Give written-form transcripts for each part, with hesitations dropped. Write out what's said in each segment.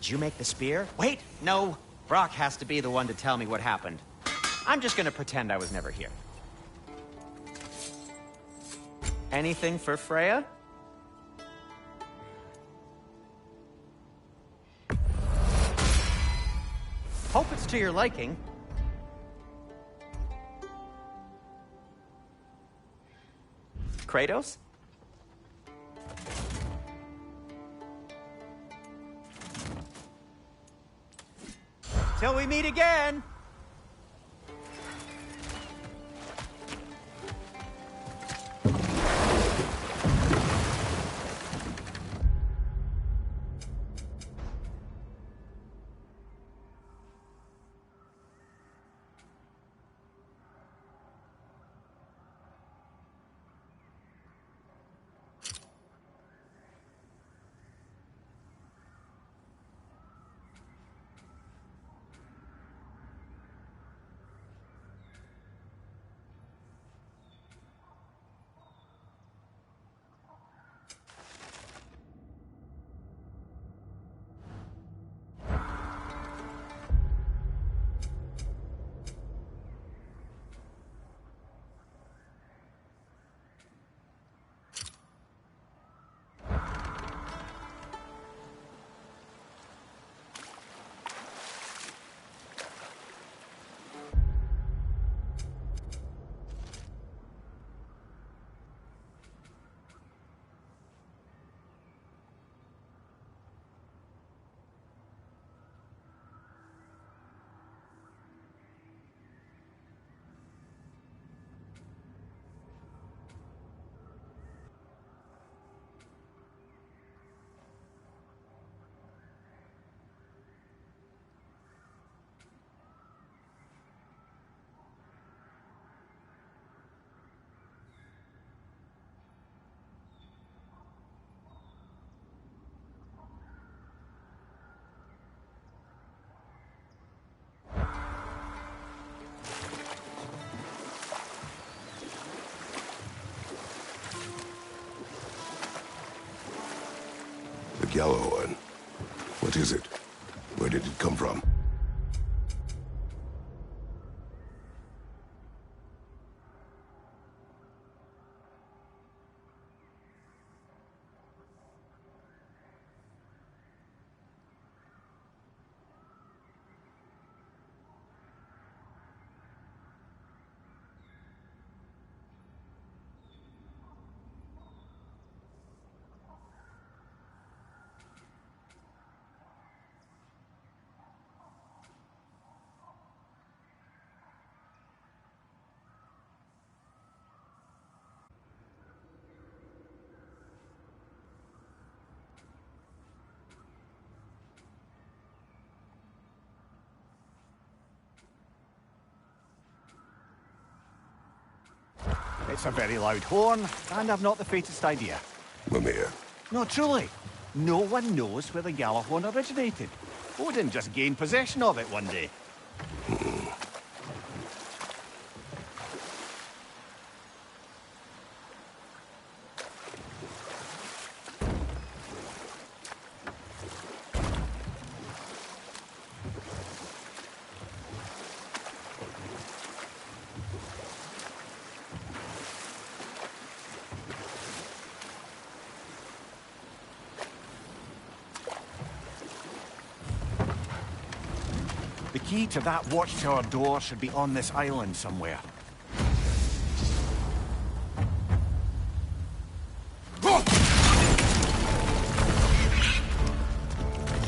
Did you make the spear? Wait, no. Brock has to be the one to tell me what happened. I'm just gonna pretend I was never here. Anything for Freya? Hope it's to your liking. Kratos? Till we meet again! The yellow one. What is it? Where did it come from? It's a very loud horn, and I've not the faintest idea. Mimir. No, truly. No one knows where the Gjallarhorn originated. Odin just gained possession of it one day. The key to that watchtower door should be on this island somewhere.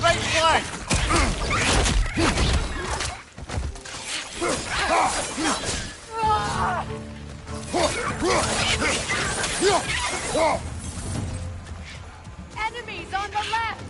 Right flank! Enemies on the left!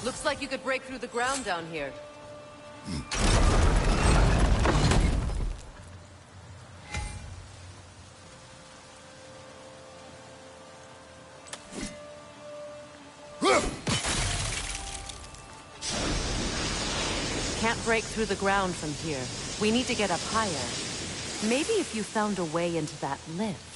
Looks like you could break through the ground down here. Can't break through the ground from here. We need to get up higher. Maybe if you found a way into that lift.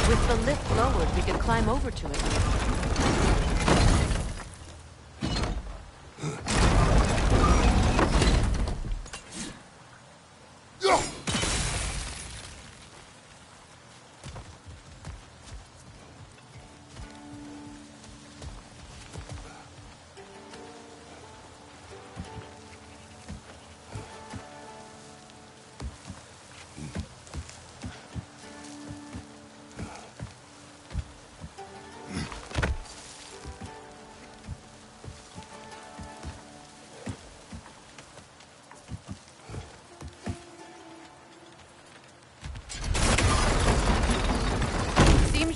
With the lift lowered, we could climb over to it.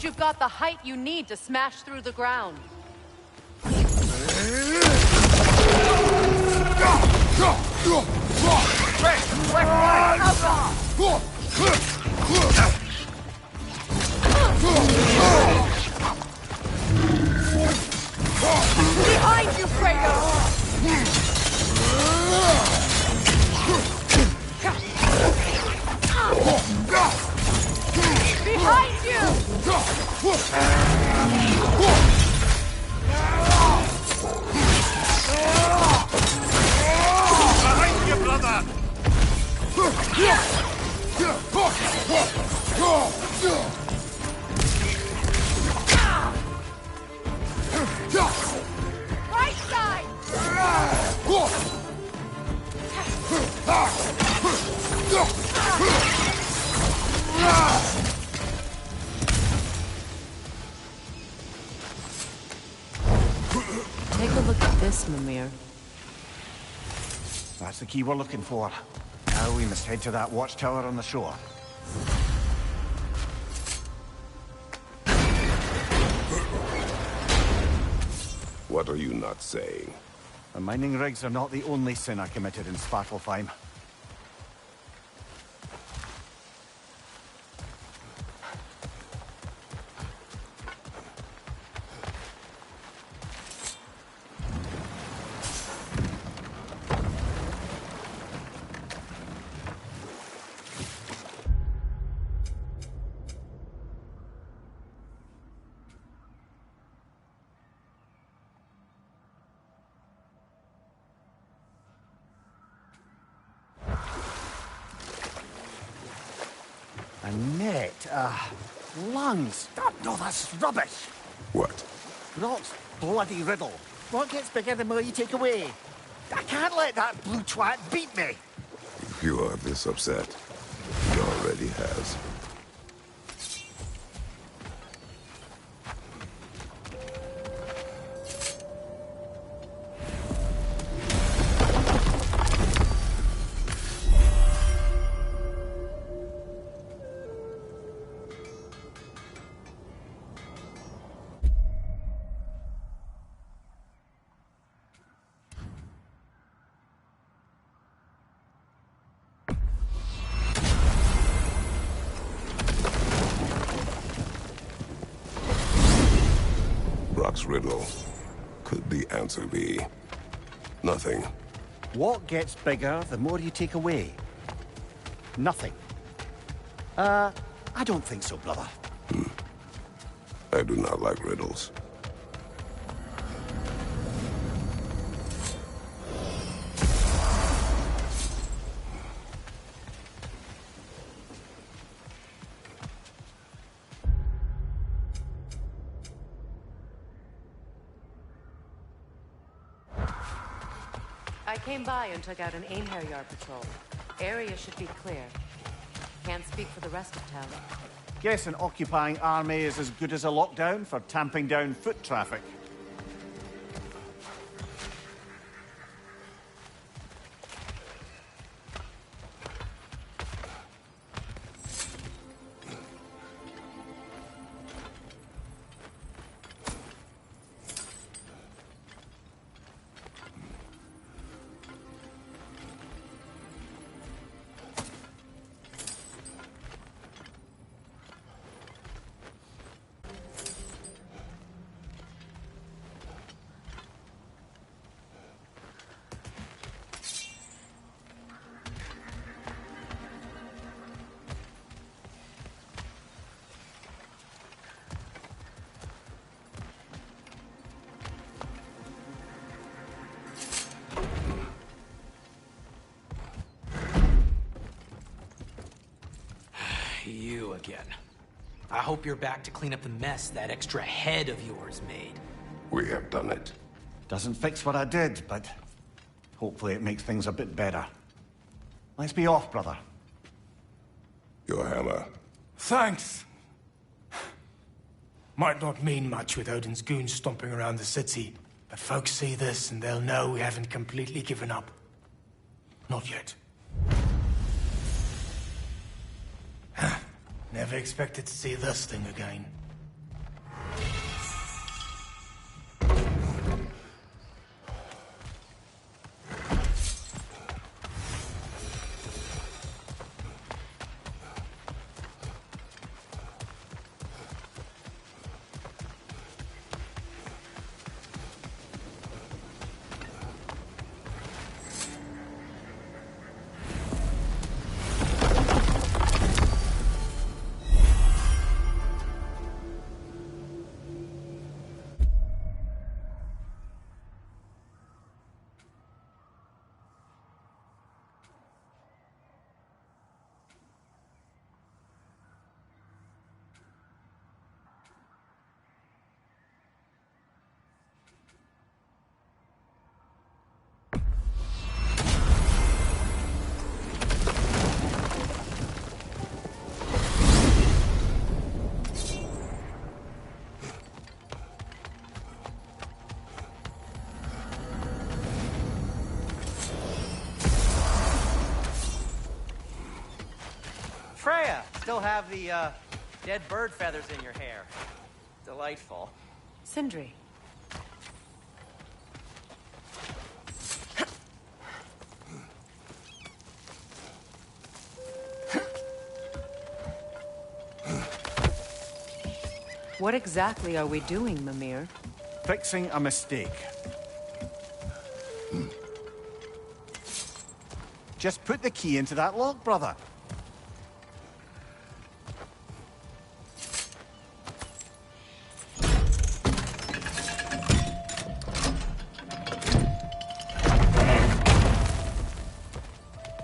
You've got the height you need to smash through the ground. Behind you, Kratos! Behind you! Behind you, brother! Right side! Take a look at this, Mimir. That's the key we're looking for. Now we must head to that watchtower on the shore. What are you not saying? The mining rigs are not the only sin I committed in Svartalfheim. A net, lungs. Oh, no, that's rubbish. What? Rock's bloody riddle. What gets bigger the more you take away? I can't let that blue twat beat me. If you are this upset, he already has. Brock's riddle. Could the answer be nothing? What gets bigger the more you take away? Nothing. I don't think so, brother. I do not like riddles. I came by and took out an Einherjar patrol. Area should be clear. Can't speak for the rest of town. Guess an occupying army is as good as a lockdown for tamping down foot traffic. You again. I hope you're back to clean up the mess that extra head of yours made. We have done it. Doesn't fix what I did, but hopefully it makes things a bit better. Let's be off, brother. Your hammer. Thanks. Might not mean much with Odin's goons stomping around the city, but folks see this and they'll know we haven't completely given up. Not yet. Never expected to see this thing again. Freya, still have the, dead bird feathers in your hair. Delightful. Sindri. What exactly are we doing, Mimir? Fixing a mistake. Just put the key into that lock, brother.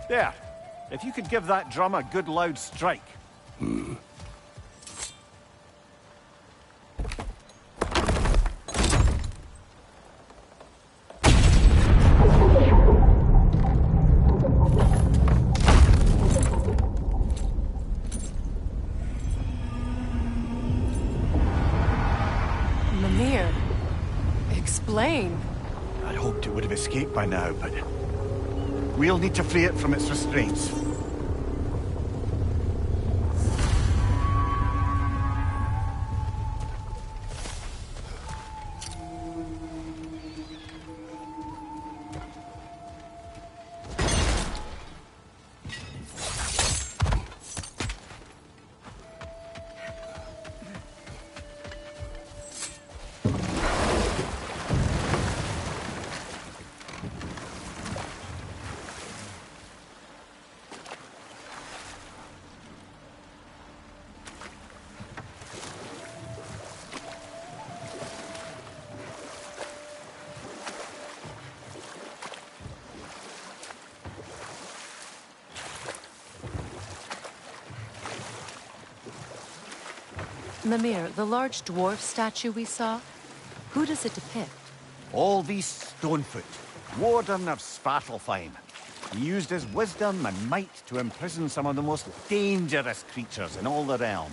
There. If you could give that drum a good loud strike. Mimir, explain. I'd hoped it would have escaped by now, but we'll need to free it from its restraints. Mimir, the large dwarf statue we saw, who does it depict? All these Stonefoot. Warden of Svartalfheim. He used his wisdom and might to imprison some of the most dangerous creatures in all the realm.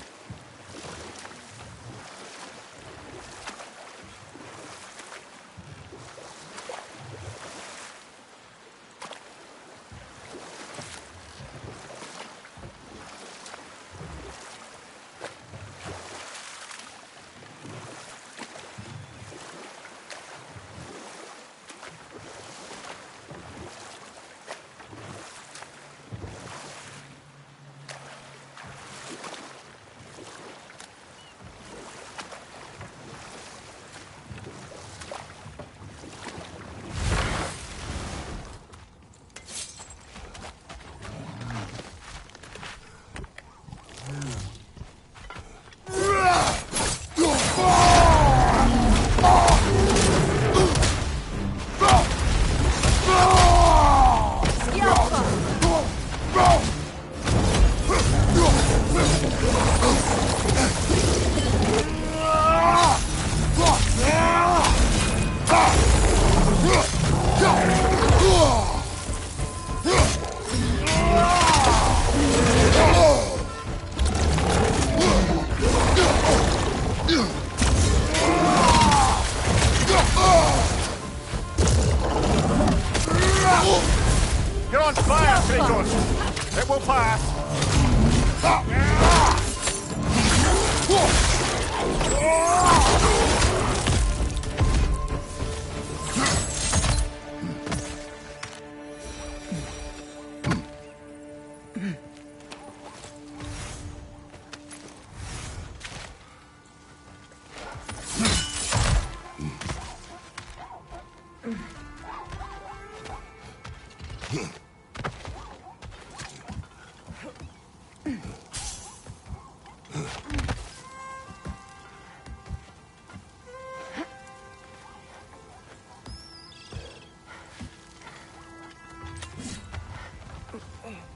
You're on fire, Kratos! It will pass!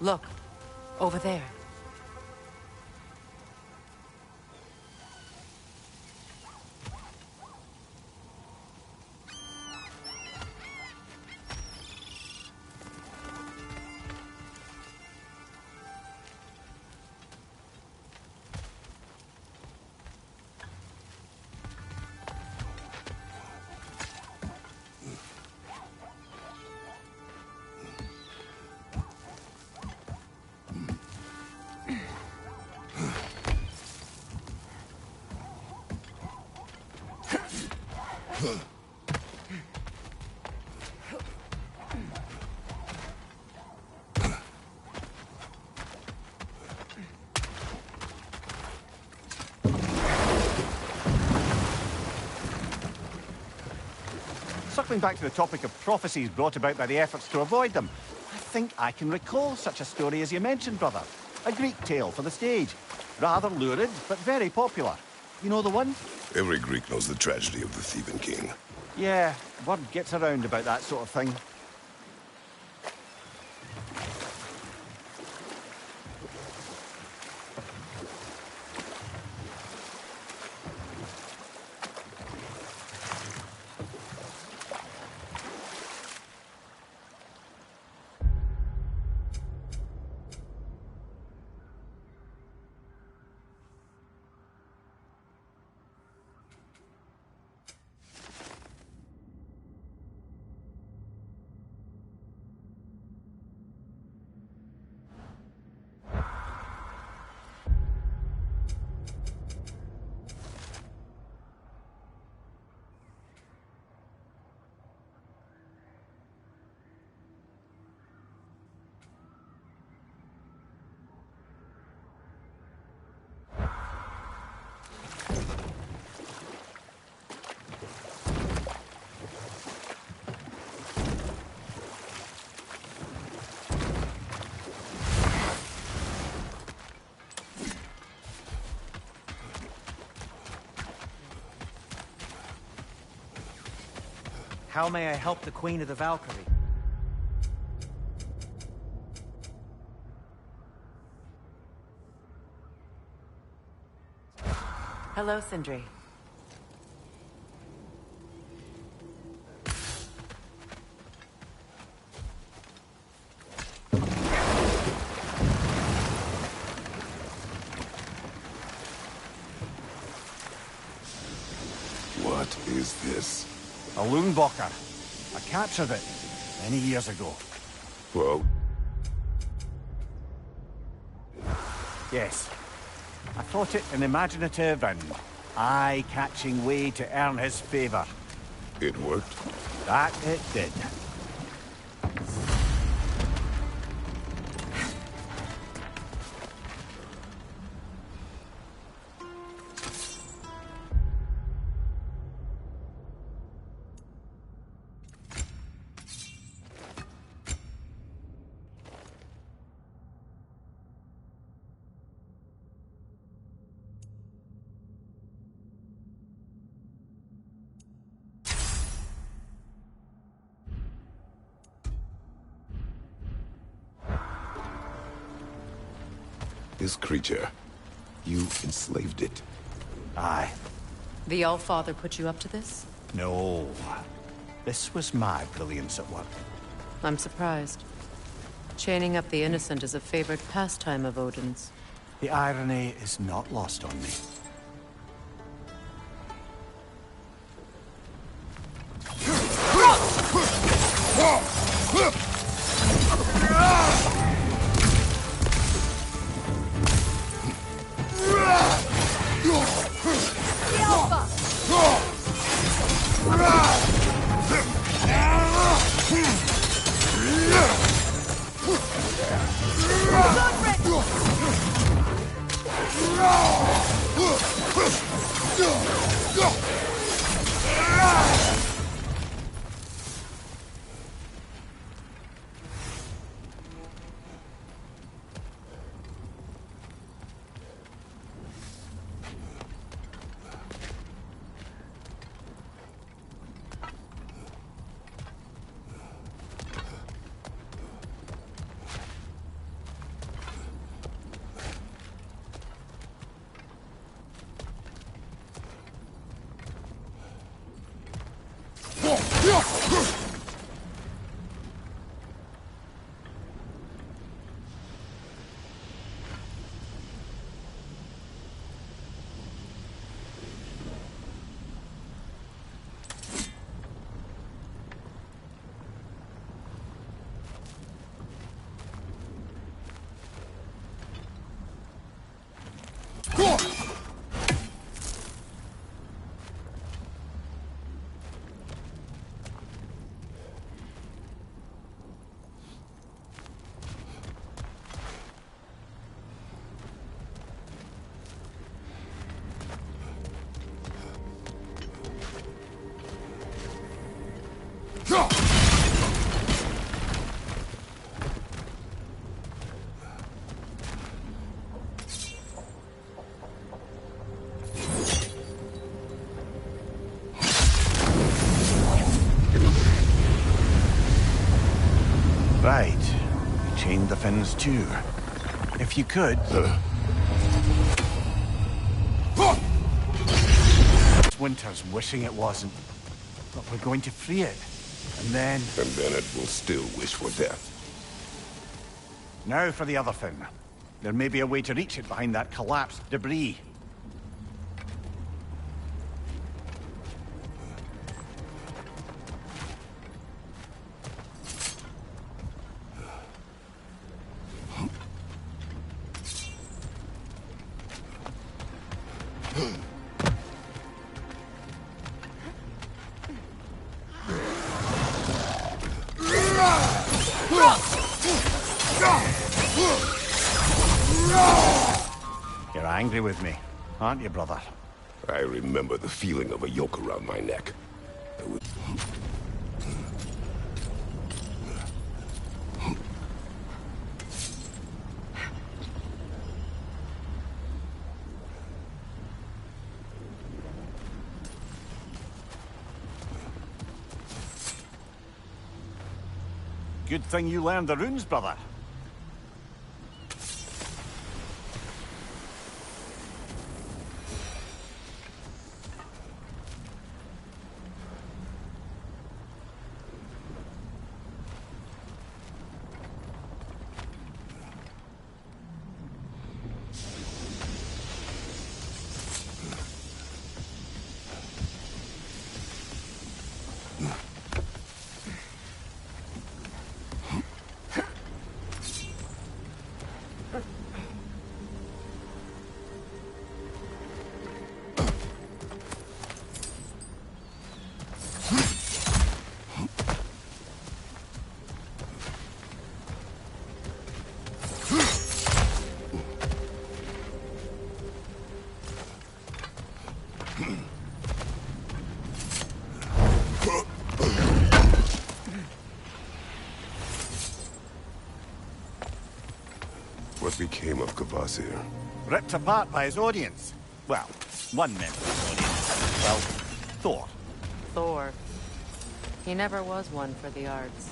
Look, over there. Circling back to the topic of prophecies brought about by the efforts to avoid them, I think I can recall such a story as you mentioned, brother. A Greek tale for the stage. Rather lurid, but very popular. You know the one? Every Greek knows the tragedy of the Theban king. Yeah, word gets around about that sort of thing. How may I help the Queen of the Valkyrie? Hello, Sindri. is this? A Loonbocker. I captured it many years ago. Well, Yes. I thought it an imaginative and eye-catching way to earn his favor. it worked. That it did. This creature, you enslaved it. Aye. The Allfather put you up to this? No. This was my brilliance at work. I'm surprised. Chaining up the innocent is a favorite pastime of Odin's. The irony is not lost on me. Right. You chained the fins too. If you could... Winter's wishing it wasn't. But we're going to free it. And then... And then it will still wish for death. Now for the other fin. There may be a way to reach it behind that collapsed debris. You're angry with me, aren't you, brother? I remember the feeling of a yoke around my neck. It was... Good thing you learned the runes, brother. What became of Kvasir? Ripped apart by his audience. Well, one member of his audience. Well, Thor. Thor. He never was one for the arts.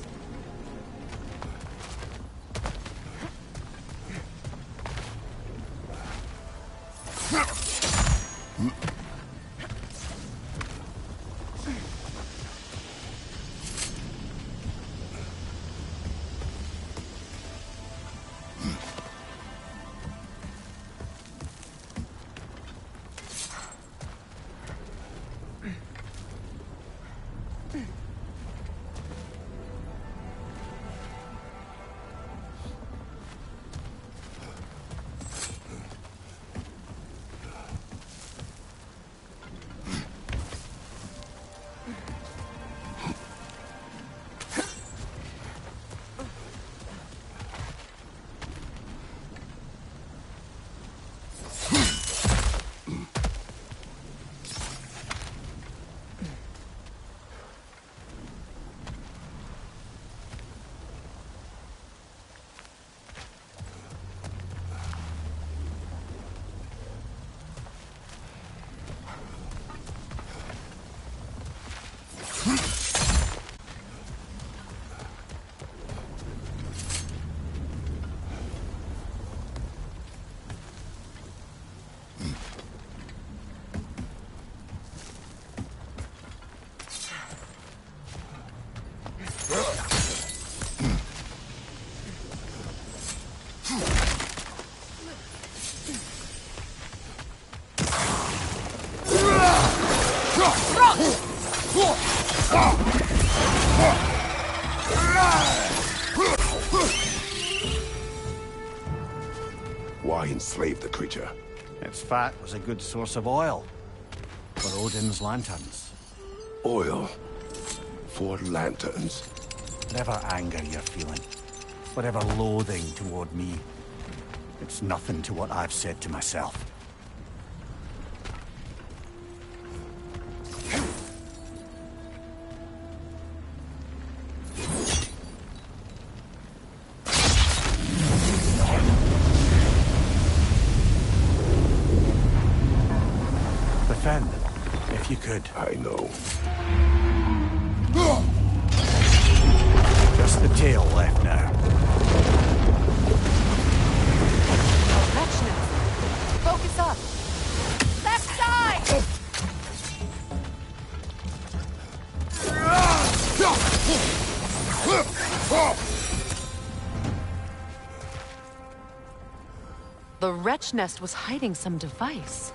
Why enslave the creature? Its fat was a good source of oil for Odin's lanterns. Oil. For lanterns. Whatever anger you're feeling, whatever loathing toward me, it's nothing to what I've said to myself. Defend, if you could. I know. Just the tail left now. Focus up! Left side! The wretch nest was hiding some device.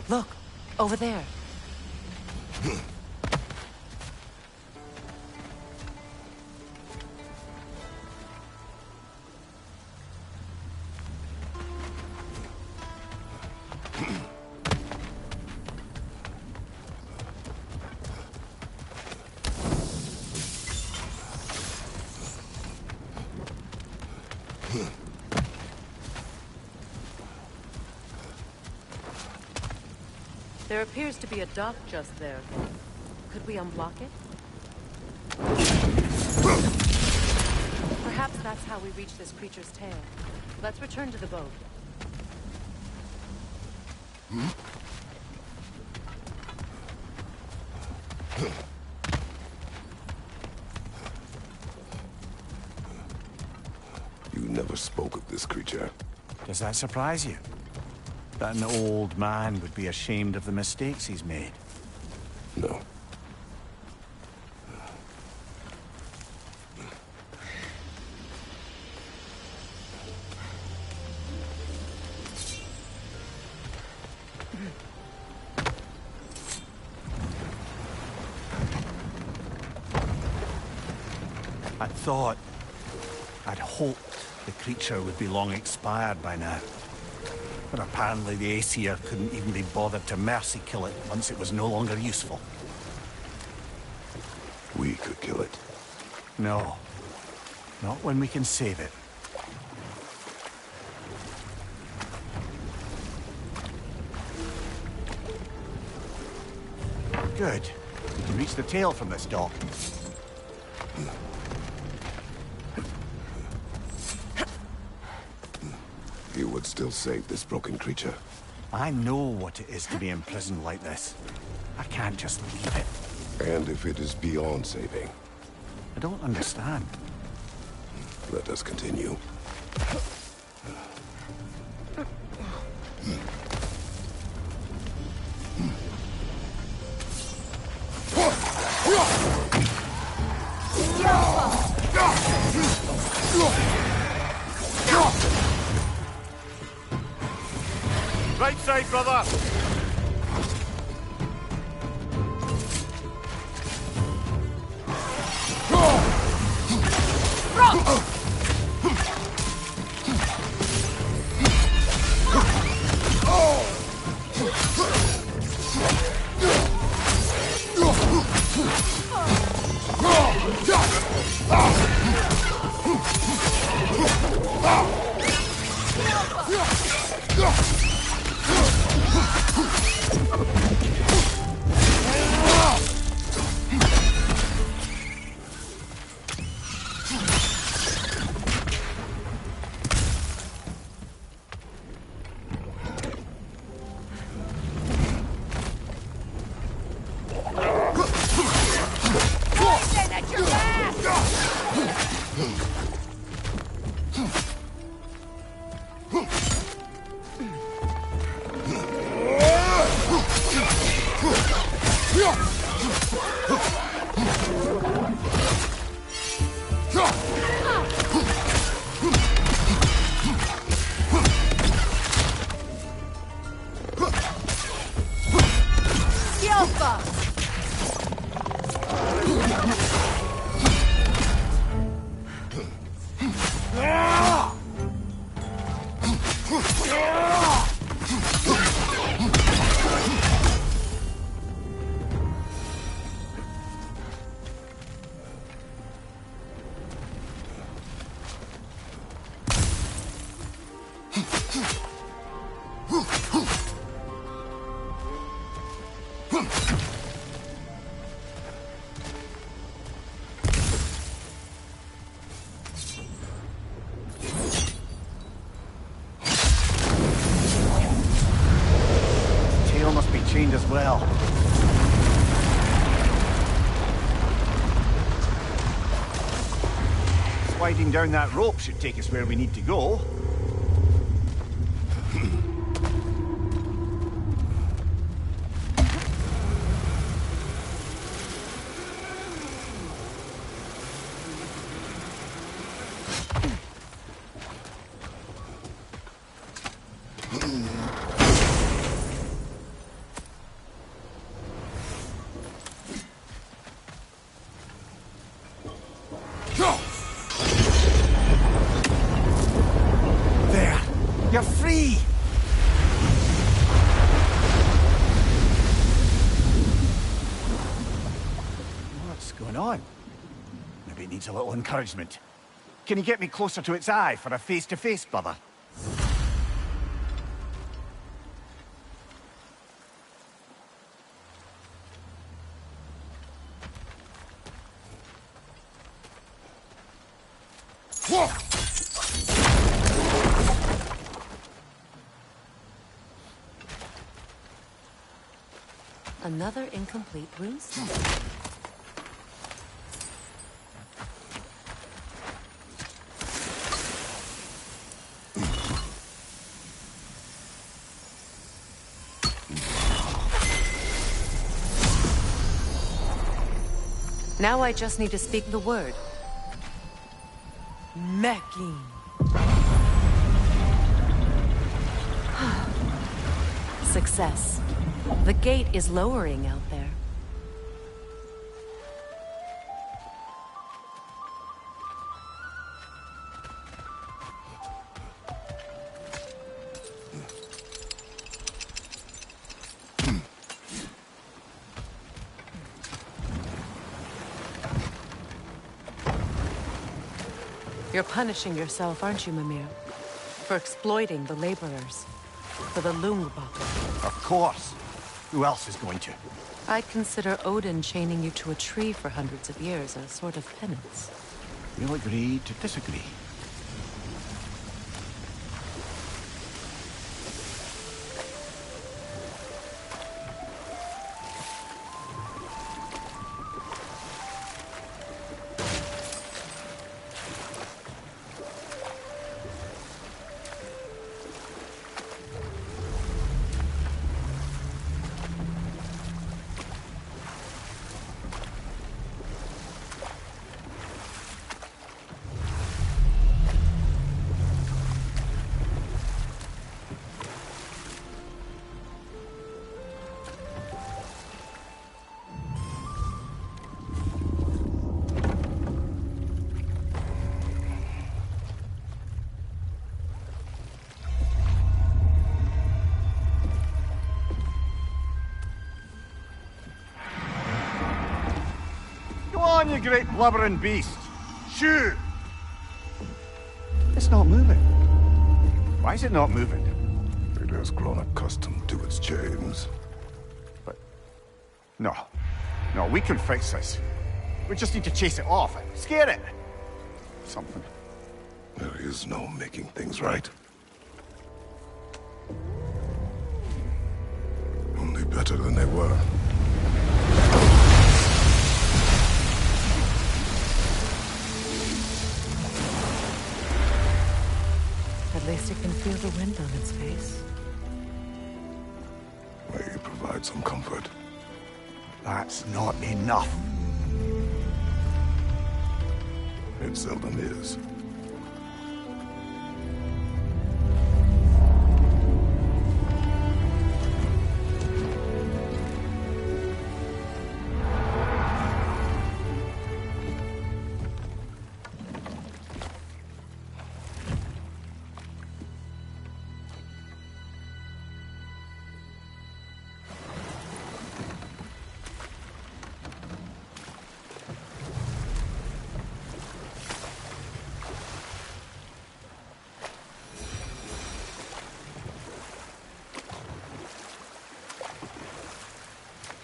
Look, over there. There appears to be a dock just there. Could we unblock it? Perhaps that's how we reach this creature's tail. Let's return to the boat. You never spoke of this creature. Does that surprise you? That an old man would be ashamed of the mistakes he's made? No. I'd hoped the creature would be long expired by now. But apparently the Aesir couldn't even be bothered to mercy kill it once it was no longer useful. We could kill it. No. Not when we can save it. Good. We can reach the tail from this dock. You would still save this broken creature. I know what it is to be imprisoned like this. I can't just leave it. And if it is beyond saving, I don't understand. let us continue. Right side, brother! Chained as well. Sliding down that rope should take us where we need to go. You're free! What's going on? Maybe it needs a little encouragement. Can you get me closer to its eye for a face-to-face, brother? Another incomplete rune set. Now I just need to speak the word. Mecking. Success. The gate is lowering out there. You're punishing yourself, aren't you, Mimir? For exploiting the laborers. For the Lungbaka. Of course. Who else is going to? I'd consider Odin chaining you to a tree for hundreds of years a sort of penance. We'll agree to disagree. Go on, you great blubbering beast. Shoo! It's not moving. Why is it not moving? It has grown accustomed to its chains. But... No. No, we can fix this. We just need to chase it off and scare it. Something. There is no making things right. Only better than they were. At least it can feel the wind on its face. May you provide some comfort. That's not enough. It seldom is.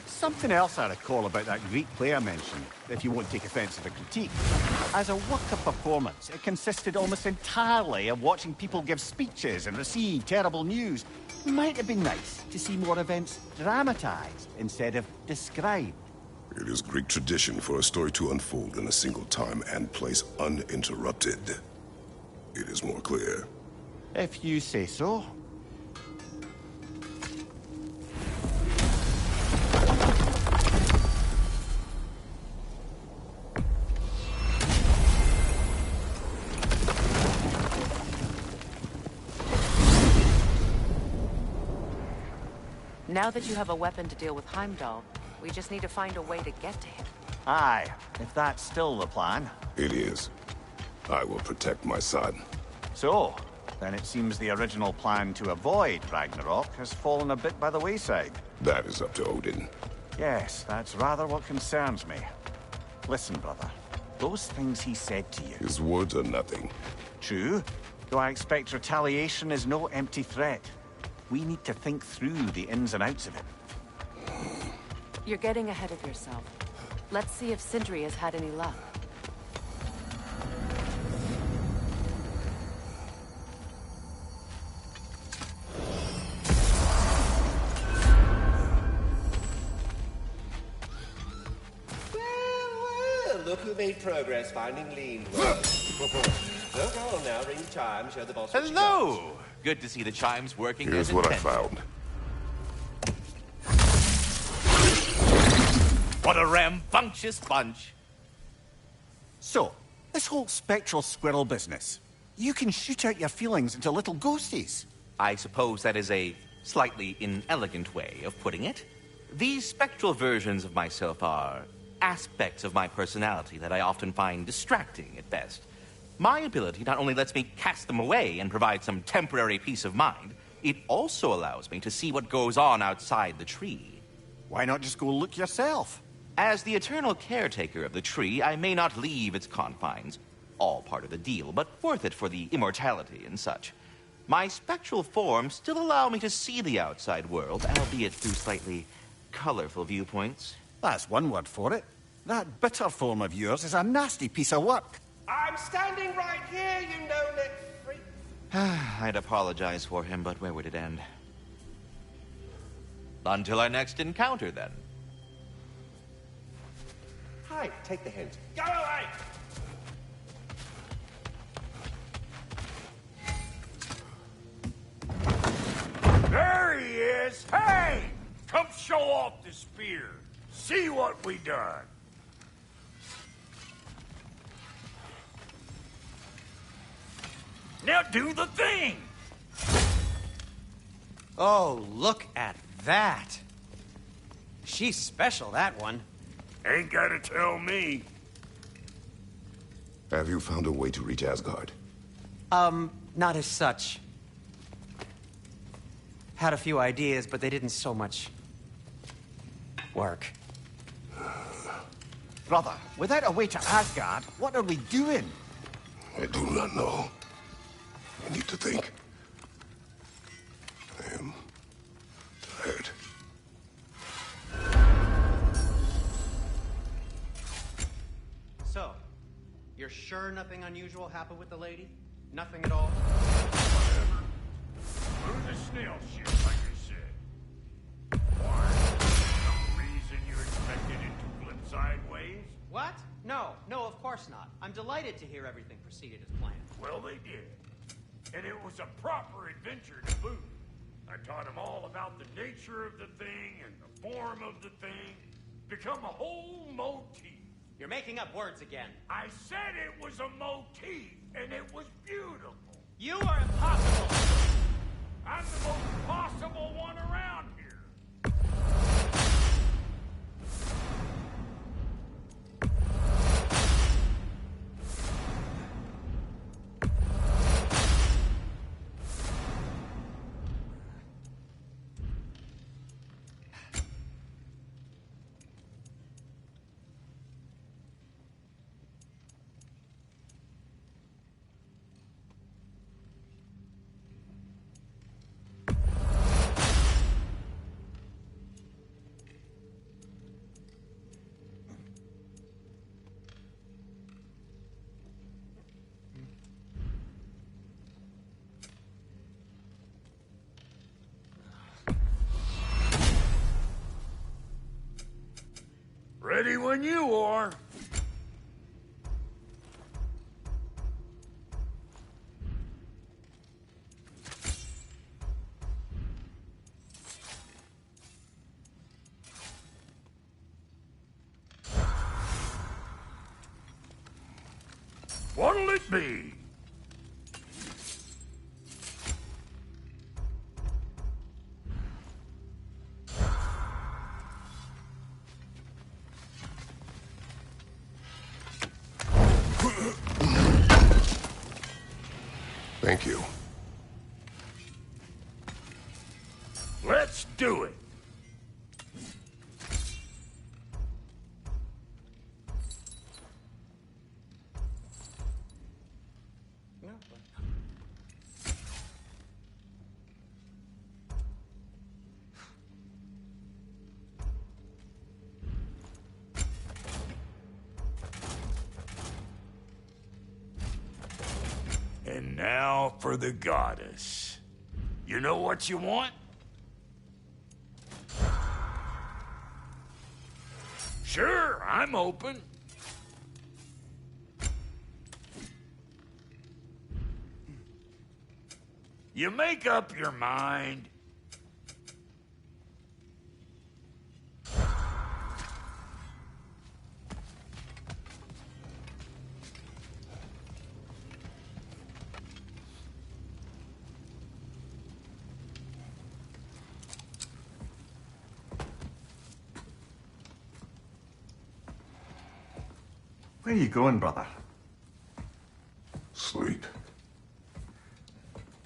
Something else I recall about that Greek play I mentioned, if you won't take offence to the critique. As a work of performance, it consisted almost entirely of watching people give speeches and receive terrible news. It might have been nice to see more events dramatized instead of described. It is Greek tradition for a story to unfold in a single time and place uninterrupted. It is more clear. If you say so. Now that you have a weapon to deal with Heimdall, we just need to find a way to get to him. Aye, if that's still the plan. It is. I will protect my son. So, then it seems the original plan to avoid Ragnarok has fallen a bit by the wayside. That is up to Odin. Yes, that's rather what concerns me. Listen, brother. Those things he said to you. His words are nothing. True, though I expect retaliation is no empty threat. We need to think through the ins and outs of it. You're getting ahead of yourself. Let's see if Sindri has had any luck. look who made progress finding lean. No, go on now, ring the chime, show the boss what you got. Hello! Good to see the chimes working Here's as what I intended. found. What a rambunctious bunch. So, this whole spectral squirrel business. You can shoot out your feelings into little ghosties. I suppose that is a slightly inelegant way of putting it. These spectral versions of myself are aspects of my personality that I often find distracting at best. My ability not only lets me cast them away and provide some temporary peace of mind, it also allows me to see what goes on outside the tree. Why not just go look yourself? As the eternal caretaker of the tree, I may not leave its confines. All part of the deal, but worth it for the immortality and such. My spectral forms still allow me to see the outside world, albeit through slightly colorful viewpoints. That's one word for it. That bitter form of yours is a nasty piece of work. I'm standing right here, you no-neck freak. I'd apologize for him, but where would it end? Until our next encounter, then. Hi, take the hint. Go away! There he is! Hey! Come show off the spear. See what we done. Now do the thing! Oh, look at that. She's special, that one. Ain't gotta tell me. Have you found a way to reach Asgard? Not as such. Had a few ideas, but they didn't so much work. Brother, without a way to Asgard, what are we doing? I do not know. I need to think. I am tired. So, you're sure nothing unusual happened with the lady? Nothing at all? Move the snail shit, like I said. Why? Some reason you expected it to flip sideways? What? No, of course not. I'm delighted to hear everything proceeded as planned. Well, they did. And it was a proper adventure to boot. I taught them all about the nature of the thing and the form of the thing. Become a whole motif. You're making up words again. I said it was a motif, and it was beautiful. You are impossible! I'm the most possible one around here. Ready when you are. What'll it be? Thank you. Let's do it. And now for the goddess. You know what you want? Sure, I'm open. You make up your mind. Where are you going, brother? Sleep.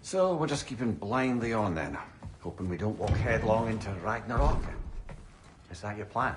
So we're just keeping blindly on then, hoping we don't walk headlong into Ragnarök. Is that your plan?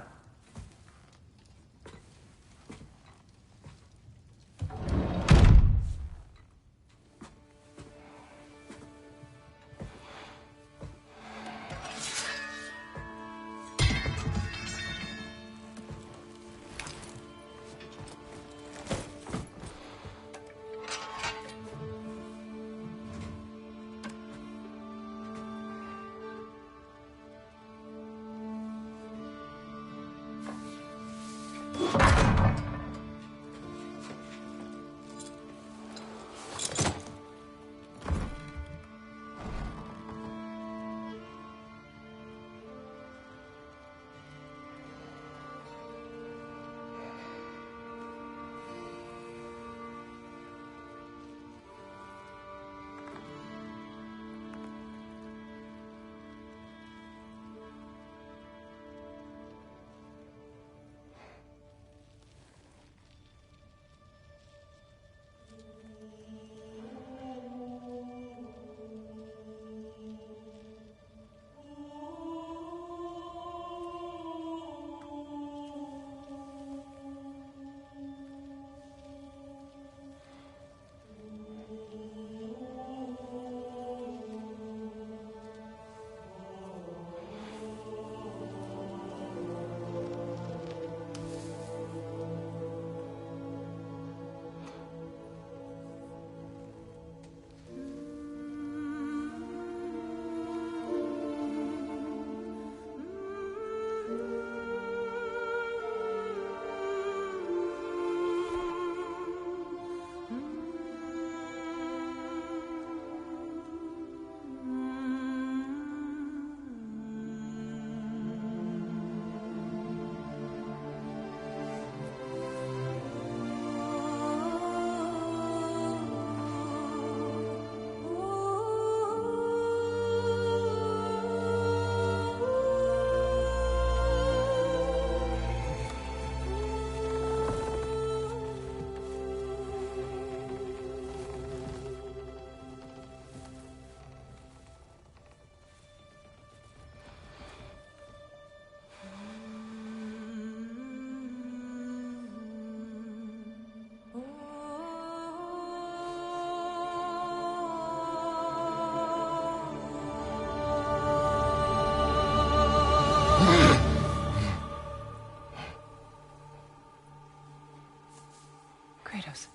Kratos.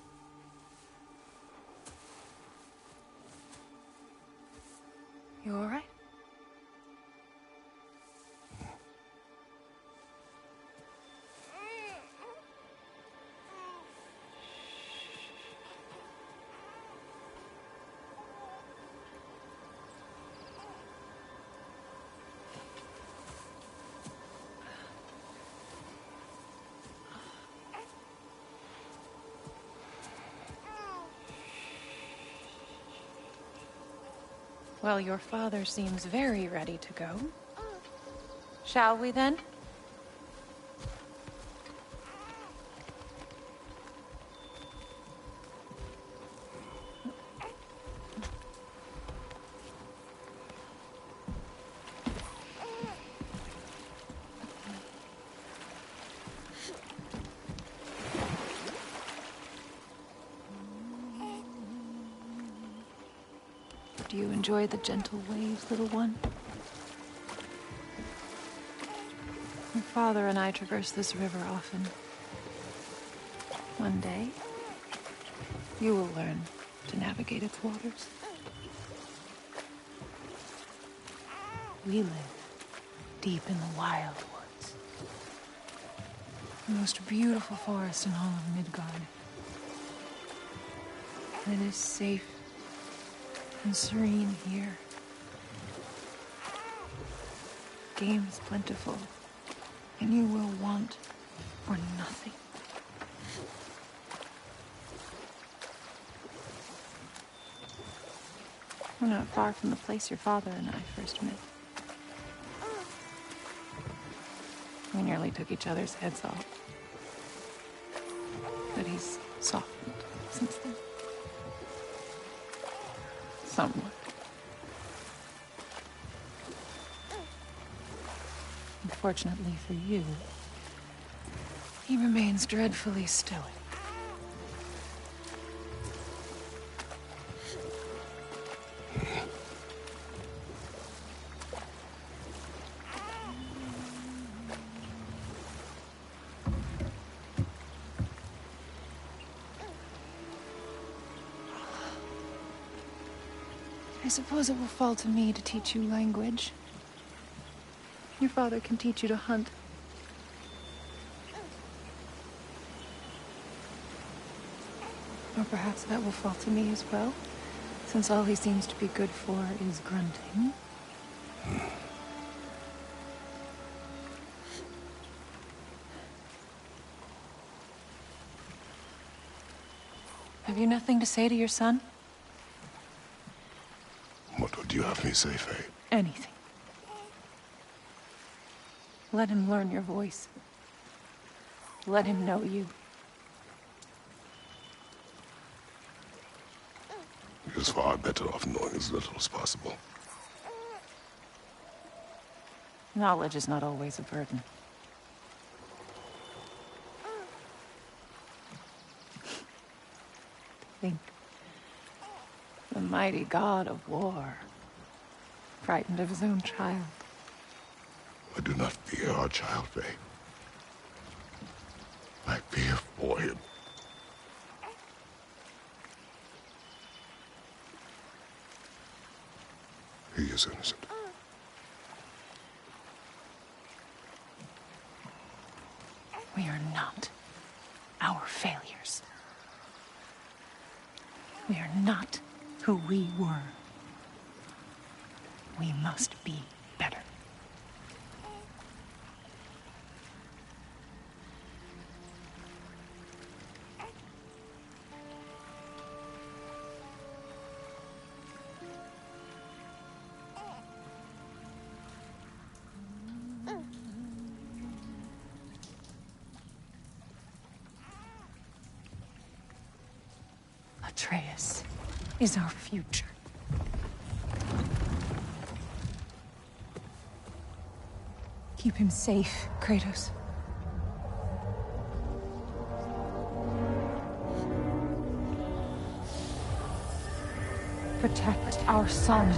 You all right? Well, your father seems very ready to go. Shall we then? Do you enjoy the gentle waves, little one? Your father and I traverse this river often. One day, you will learn to navigate its waters. We live deep in the wild woods. The most beautiful forest in all of Midgard. It is safe and serene here. Game is plentiful, and you will want for nothing. We're not far from the place your father and I first met. We nearly took each other's heads off. But he's softened since then. Somewhat. Unfortunately for you, he remains dreadfully stoic. I suppose it will fall to me to teach you language. Your father can teach you to hunt. Or perhaps that will fall to me as well, since all he seems to be good for is grunting. Have you nothing to say to your son? What would you have me say, Faye? Anything. Let him learn your voice. Let him know you. He is far better off knowing as little as possible. Knowledge is not always a burden. Think. The mighty god of war, frightened of his own child. I do not fear our child, Faye. I fear for him. He is innocent. We are not our failures. We are not who we were. We must be better. Atreus is our future. Keep him safe, Kratos. Protect our son.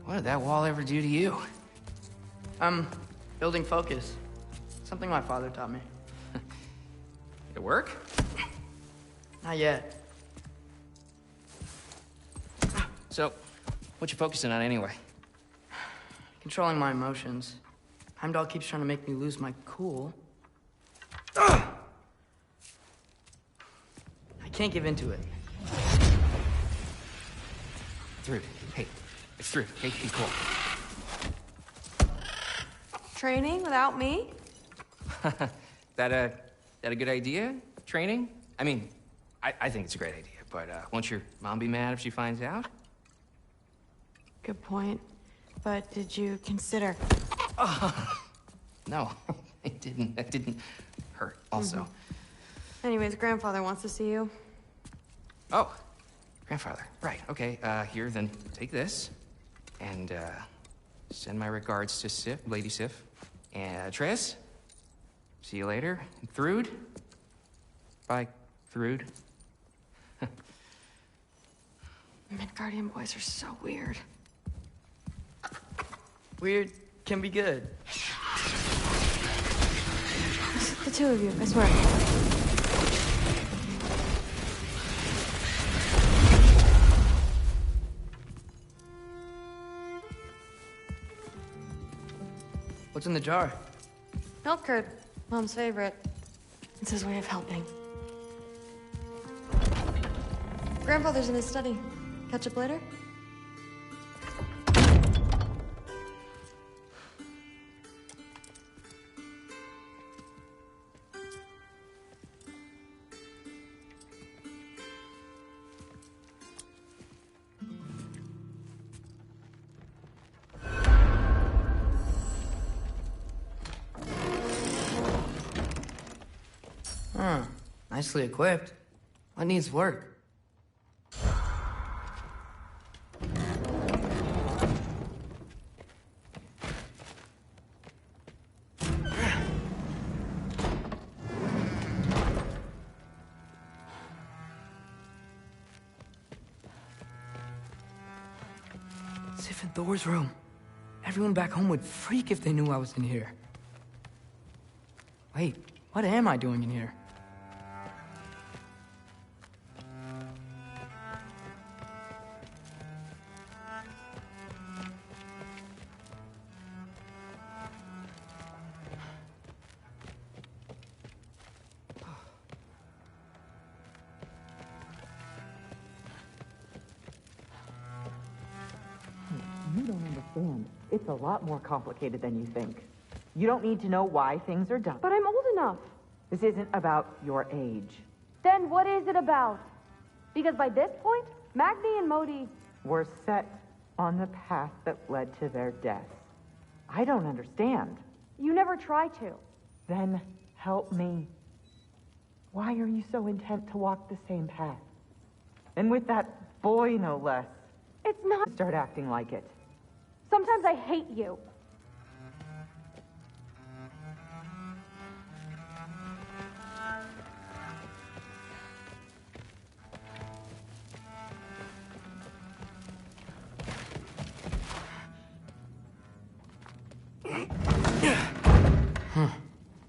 What did that wall ever do to you? Building focus. Something my father taught me. It work? Not yet. So, what you focusing on anyway? Controlling my emotions. Heimdall keeps trying to make me lose my cool. Ugh! I can't give into it. Thrud, hey. It's Thrud, hey, be cool. Training without me? That a good idea? Training? I mean, I think it's a great idea, but won't your mom be mad if she finds out? Good point. But did you consider... No, it didn't. That didn't hurt, also. Anyways, grandfather wants to see you. Oh, grandfather. Right, okay. Here, then take this. And, send my regards to Sif, Lady Sif. And, Triss. See you later. And Thrud. Bye, Thrud. Midgardian boys are so weird. Weird can be good. The two of you, I swear. What's in the jar? Milk curd, Mom's favorite. It's his way of helping. Grandfather's in his study. Catch up later? Huh. Nicely equipped. What needs work? Sif and Thor's room. Everyone back home would freak if they knew I was in here. Wait, what am I doing in here? You don't understand. It's a lot more complicated than you think. You don't need to know why things are done. But I'm old enough. This isn't about your age. Then what is it about? Because by this point, Magni and Modi... We're set on the path that led to their deaths. I don't understand. You never try to. Then help me. Why are you so intent to walk the same path? And with that boy, no less. It's not... Start acting like it. Sometimes I hate you.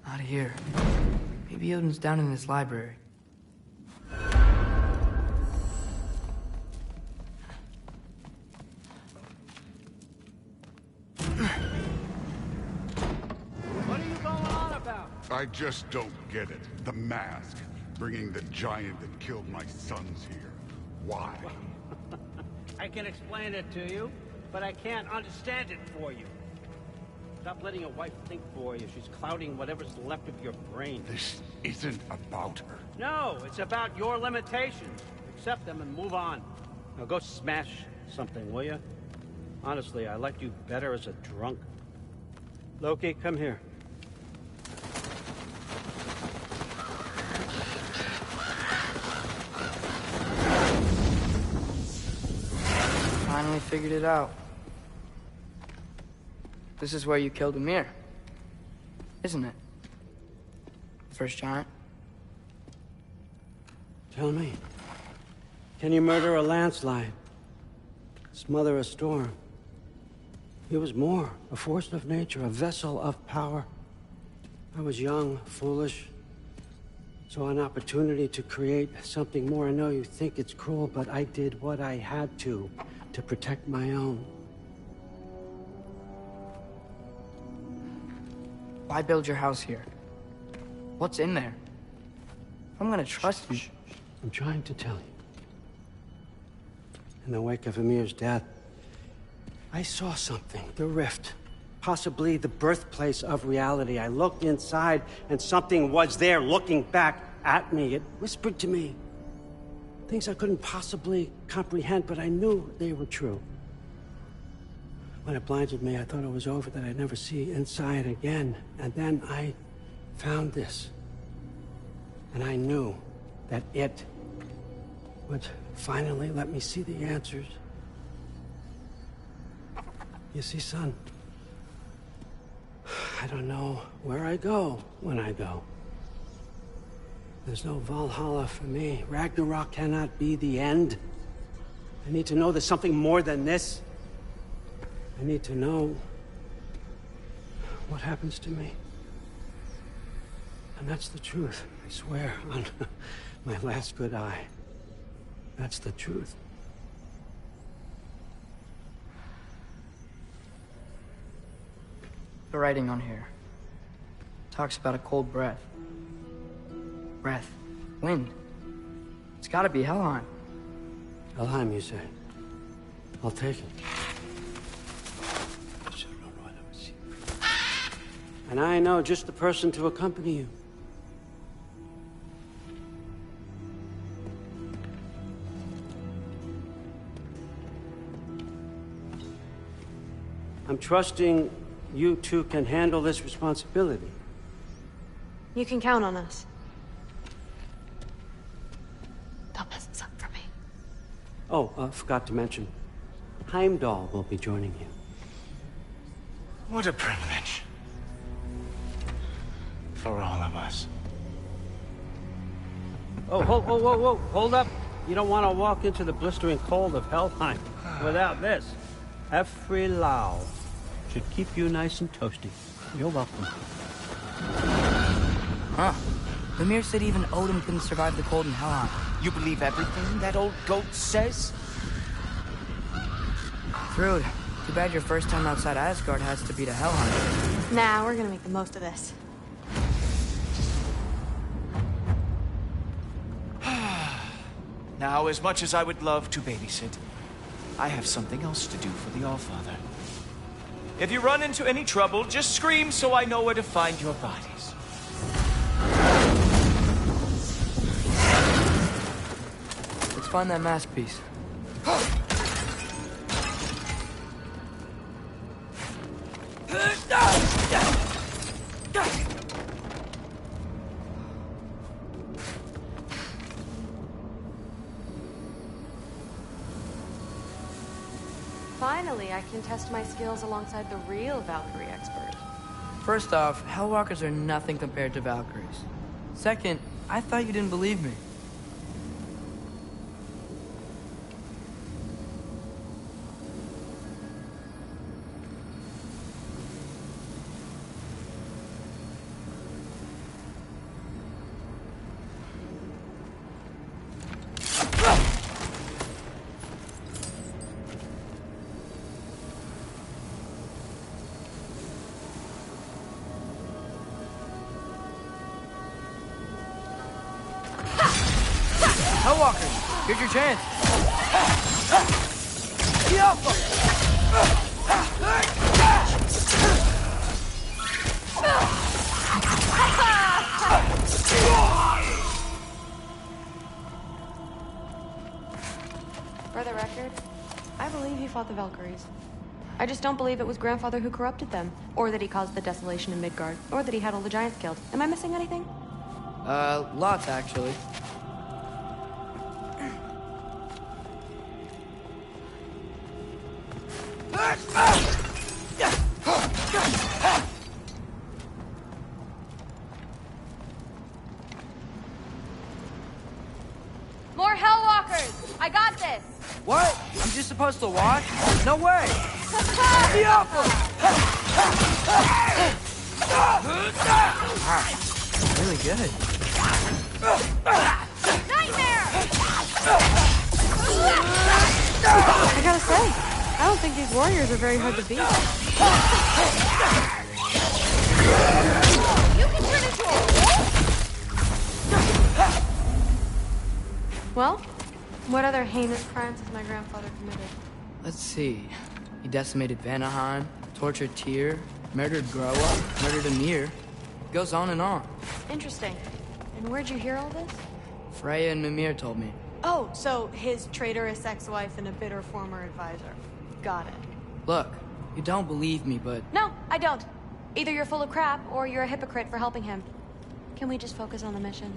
Not here. Maybe Odin's down in this library. What are you going on about? I just don't get it. The mask. Bringing the giant that killed my sons here. Why? I can explain it to you, but I can't understand it for you. Stop letting your wife think for you. She's clouding whatever's left of your brain. This isn't about her. No, it's about your limitations. Accept them and move on. Now go smash something, will you? Honestly, I liked you better as a drunk. Loki, come here. Finally figured it out. This is where you killed Ymir. Isn't it? The first giant? Tell me, can you murder a landslide? Smother a storm? He was more, a force of nature, a vessel of power. I was young, foolish. saw an opportunity to create something more. I know you think it's cruel, but I did what I had to protect my own. Why build your house here? What's in there? I'm gonna trust you. I'm trying to tell you. In the wake of Amir's death, I saw something. The rift. Possibly the birthplace of reality. I looked inside, and something was there looking back at me. It whispered to me things I couldn't possibly comprehend, but I knew they were true. When it blinded me, I thought it was over, that I'd never see inside again. And then I found this. And I knew that it would finally let me see the answers. You see, son, I don't know where I go when I go. There's no Valhalla for me. Ragnarok cannot be the end. I need to know there's something more than this. I need to know what happens to me. And that's the truth, I swear, on my last good eye. That's the truth. The writing on here talks about a cold breath. Breath. Wind. It's gotta be Helheim. Helheim, you say? I'll take it. And I know just the person to accompany you. I'm trusting you two can handle this responsibility. You can count on us. Don't mess this up for me. Oh, forgot to mention. Heimdall will be joining you. What a privilege. For all of us. Oh, whoa, hold up. You don't want to walk into the blistering cold of Helheim without this. Every Lao should keep you nice and toasty. You're welcome. Huh. Lemire said even Odin couldn't survive the cold in Helheim. You believe everything that old goat says? Rude. Too bad your first time outside Asgard has to be to Helheim. Nah, we're gonna make the most of this. Now, as much as I would love to babysit, I have something else to do for the Allfather. If you run into any trouble, just scream so I know where to find your bodies. Let's find that masterpiece. Finally, I can test my skills alongside the real Valkyrie expert. First off, Hellwalkers are nothing compared to Valkyries. Second, I thought you didn't believe me. Hellwalkers, here's your chance. For the record, I believe he fought the Valkyries. I just don't believe it was Grandfather who corrupted them, or that he caused the desolation in Midgard, or that he had all the giants killed. Am I missing anything? Lots, actually. More Hellwalkers! I got this! What? I'm just supposed to watch? No way! Wow, really good. warriors are very hard to beat. You can turn into a wolf? Well, what other heinous crimes has my grandfather committed? Let's see. He decimated Vanaheim, tortured Tyr, murdered Groa, murdered Emir. Goes on and on. Interesting. And where'd you hear all this? Freya and Mimir told me. Oh, so his traitorous ex-wife and a bitter former advisor. Got it. Look, you don't believe me, but... No, I don't. Either you're full of crap, or you're a hypocrite for helping him. Can we just focus on the mission?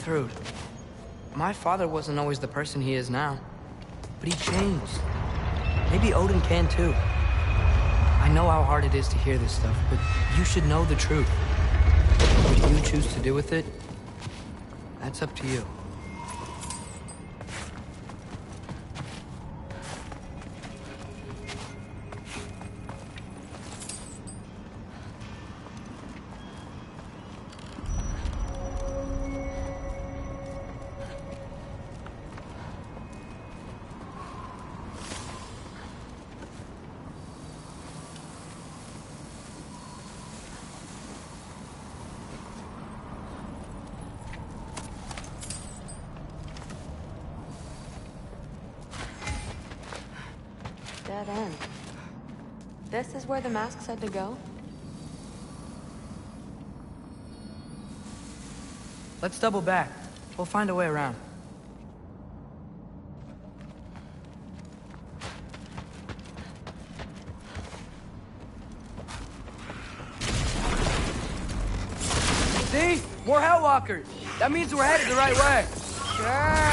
Thrud, my father wasn't always the person he is now, but he changed. Maybe Odin can too. I know how hard it is to hear this stuff, but you should know the truth. What you choose to do with it, that's up to you. Dead end. This is where the mask said to go? Let's double back. We'll find a way around. See? More Hellwalkers! That means we're headed the right way! Sure.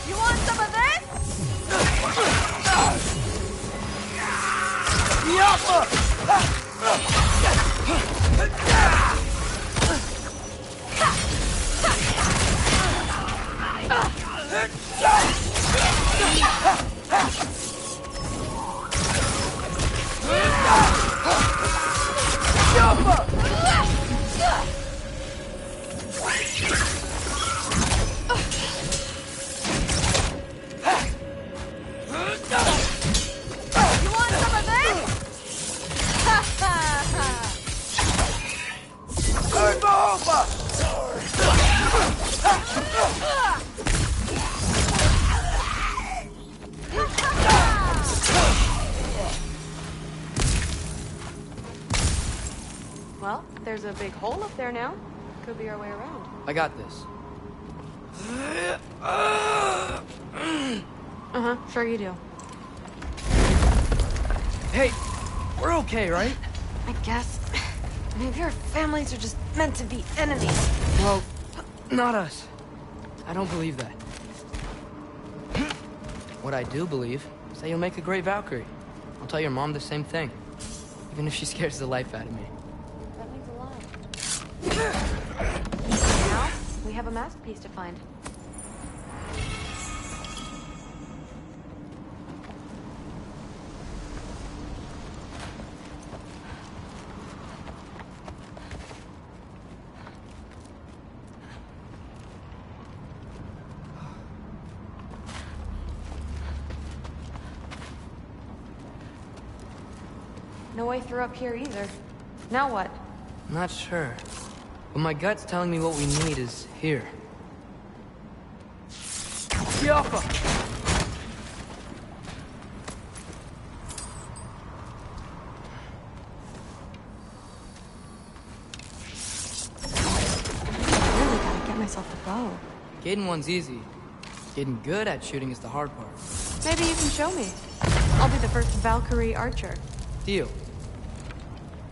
You want some of Well, there's a big hole up there now. Could be our way around. I got this. Uh-huh, sure you do. Hey, we're okay, right? I guess. Maybe our families are just meant to be enemies. Well, not us. I don't believe that. What I do believe is that you'll make a great Valkyrie. I'll tell your mom the same thing, even if she scares the life out of me. That means a lot. Now, we have a mask piece to find. No way through up here either. Now what? Not sure. But my gut's telling me what we need is here. Yappa! I really gotta get myself a bow. Getting one's easy. Getting good at shooting is the hard part. Maybe you can show me. I'll be the first Valkyrie archer. Deal.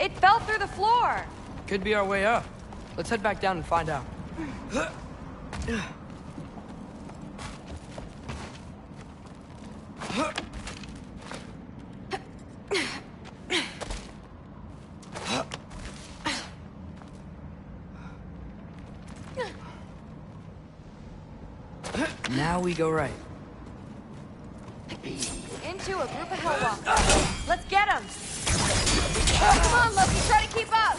It fell through the floor! Could be our way up. Let's head back down and find out. Now we go right. Into a group of Hellwalkers. Let's get them! Come on, Loki, try to keep up!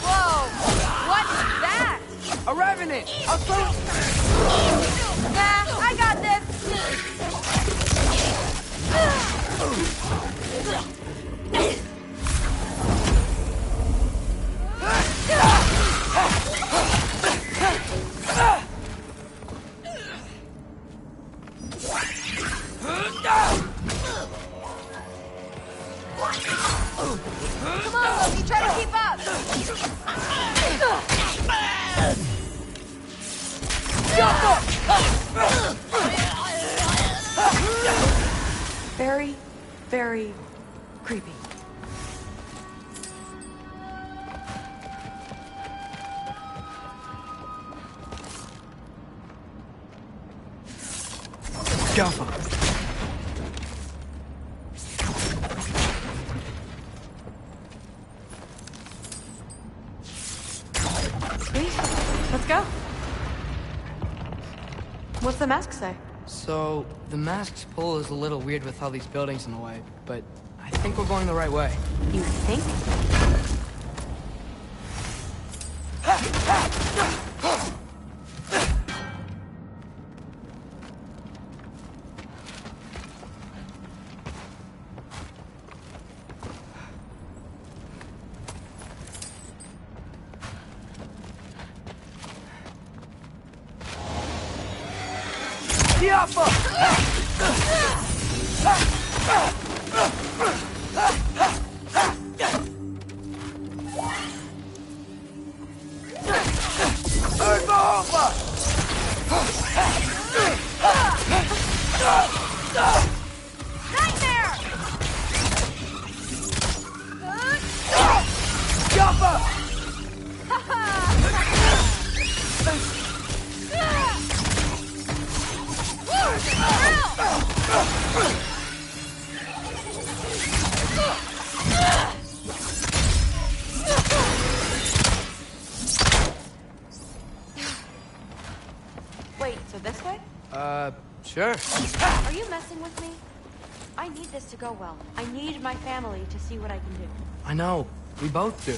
Whoa! What's that? A revenant! I'll throw... Nah, I got this! Come on, Loki, try to keep up! Very, very creepy. Jaffa. Sweet. Let's go. What's the mask say? So, the mask's pull is a little weird with all these buildings in the way, but I think we're going the right way. You think? Wait, so this way? Sure. Are you messing with me? I need this to go well. I need my family to see what I can do. I know. We both do.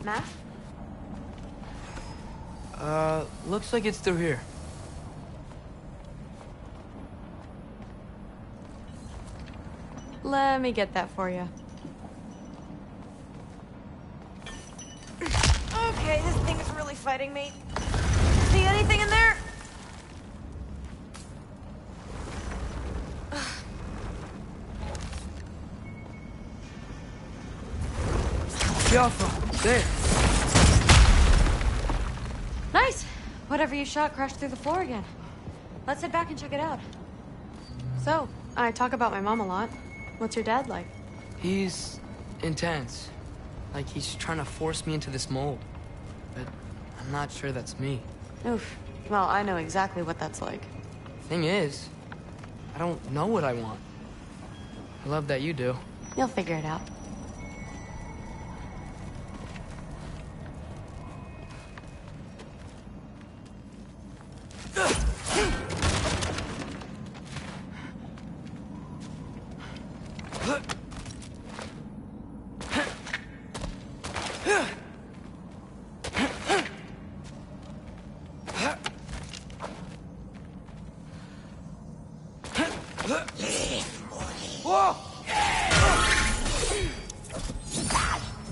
Matt? Looks like it's through here. Let me get that for you. Okay, this thing is really fighting me. See anything in there? There. Nice! Whatever you shot crashed through the floor again. Let's head back and check it out. So, I talk about my mom a lot. What's your dad like? He's intense. Like he's trying to force me into this mold. But I'm not sure that's me. Oof. Well, I know exactly what that's like. Thing is, I don't know what I want. I love that you do. You'll figure it out.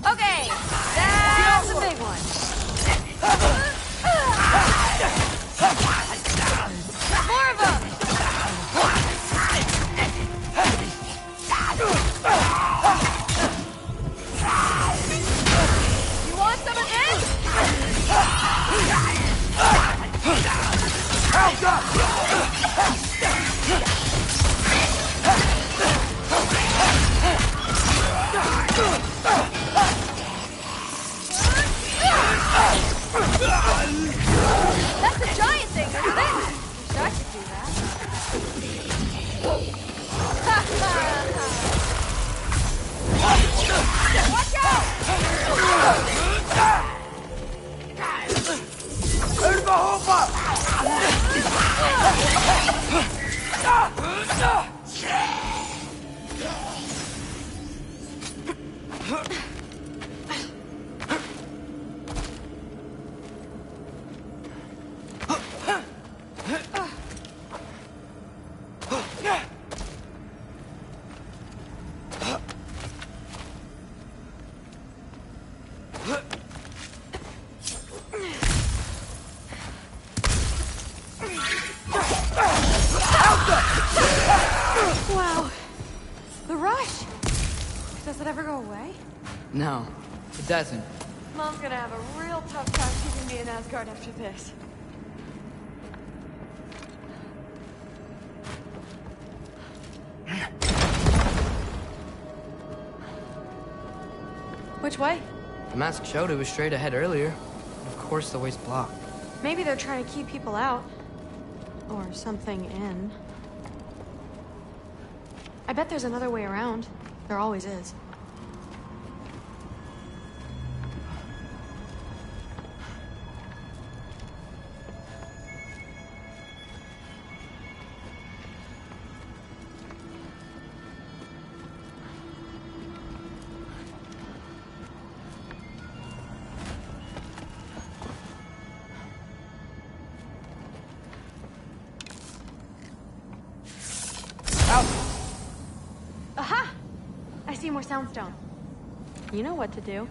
Okay, that's the big one. More of them. You want some of That's a giant thing, isn't it? Wish I could do that. Watch Wow. The rush. Does it ever go away? No, it doesn't. Mom's gonna have a real tough time keeping me in Asgard after this. Which way? The mask showed it was straight ahead earlier. Of course the way's blocked. Maybe they're trying to keep people out. Or something in. I bet there's another way around. There always is. Aha! I see more soundstone. You know what to do.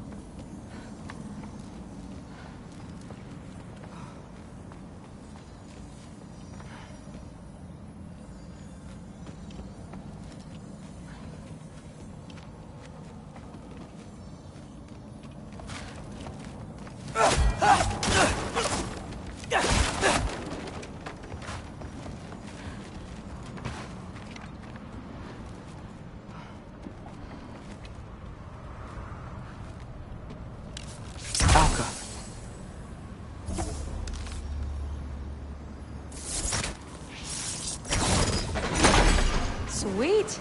Sweet.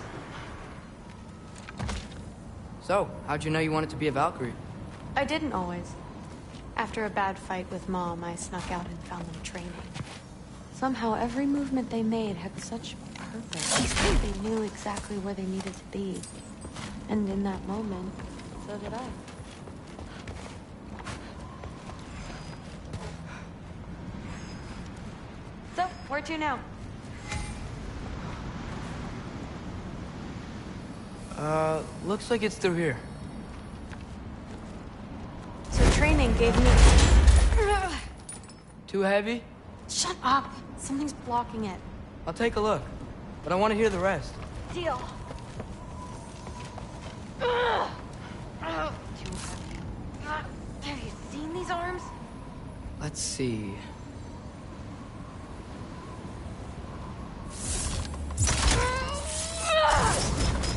So, how'd you know you wanted to be a Valkyrie? I didn't always. After a bad fight with Mom, I snuck out and found them training. Somehow, every movement they made had such purpose. They knew exactly where they needed to be. And in that moment, so did I. So, where to now? Looks like it's through here. So training gave me... Too heavy? Shut up! Something's blocking it. I'll take a look, but I want to hear the rest. Deal. Too heavy. Have you seen these arms? Let's see.